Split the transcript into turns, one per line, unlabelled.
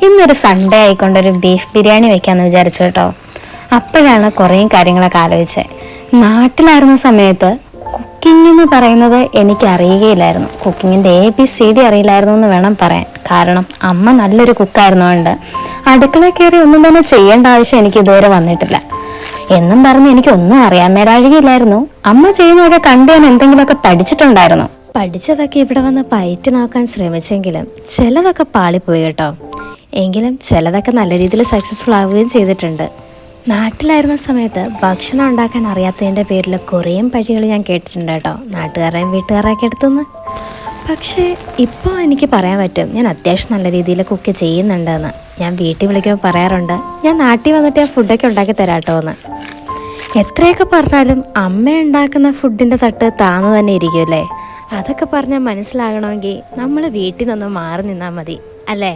ഇന്നൊരു Sunday ആയിക്കൊണ്ടൊരു beef biryani വെക്കാമെന്ന് വിചാരിച്ചു കേട്ടോ. അപ്പോഴാണ് കുറേ കാര്യങ്ങളൊക്കെ ആലോചിച്ചത്. നാട്ടിലായിരുന്ന സമയത്ത് കുക്കിംഗ് എന്ന് പറയുന്നത് എനിക്ക് അറിയുകയില്ലായിരുന്നു. കുക്കിങ്ങിൻ്റെ ABCD അറിയില്ലായിരുന്നു എന്ന് വേണം പറയാൻ. കാരണം അമ്മ നല്ലൊരു കുക്കായിരുന്നതുകൊണ്ട് അടുക്കളയിൽ കയറി ഒന്നും തന്നെ ചെയ്യേണ്ട ആവശ്യം എനിക്ക് ഇതുവരെ വന്നിട്ടില്ല. എന്നും പറഞ്ഞ് എനിക്കൊന്നും അറിയാൻ മേലാഴികയില്ലായിരുന്നു. അമ്മ ചെയ്യുന്നതൊക്കെ കണ്ടു ഞാൻ എന്തെങ്കിലുമൊക്കെ പഠിച്ചിട്ടുണ്ടായിരുന്നു. പഠിച്ചതൊക്കെ ഇവിടെ വന്ന് പയറ്റി നോക്കാൻ ശ്രമിച്ചെങ്കിലും ചിലതൊക്കെ പാളിപ്പോയി കേട്ടോ. എങ്കിലും ചിലതൊക്കെ നല്ല രീതിയിൽ സക്സസ്ഫുൾ ആവുകയും ചെയ്തിട്ടുണ്ട്. നാട്ടിലായിരുന്ന സമയത്ത് ഭക്ഷണം ഉണ്ടാക്കാൻ അറിയാത്തതിൻ്റെ പേരിൽ കുറേയും പഴികൾ ഞാൻ കേട്ടിട്ടുണ്ട് കേട്ടോ, നാട്ടുകാരെയും വീട്ടുകാരെയൊക്കെ എടുത്തുനിന്ന്. പക്ഷേ ഇപ്പോൾ എനിക്ക് പറയാൻ പറ്റും ഞാൻ അത്യാവശ്യം നല്ല രീതിയിൽ കുക്ക് ചെയ്യുന്നുണ്ടെന്ന്. ഞാൻ വീട്ടിൽ വിളിക്കുമ്പോൾ പറയാറുണ്ട്, ഞാൻ നാട്ടിൽ വന്നിട്ട് ആ ഫുഡൊക്കെ ഉണ്ടാക്കി തരാം കേട്ടോ എന്ന്. എത്രയൊക്കെ പറഞ്ഞാലും അമ്മ ഉണ്ടാക്കുന്ന ഫുഡിൻ്റെ തട്ട് താന്നു തന്നെ ഇരിക്കുമല്ലേ. അതൊക്കെ പറഞ്ഞാൽ മനസ്സിലാകണമെങ്കിൽ നമ്മൾ വീട്ടിൽ നിന്നൊന്ന് മാറി നിന്നാൽ മതി അല്ലേ.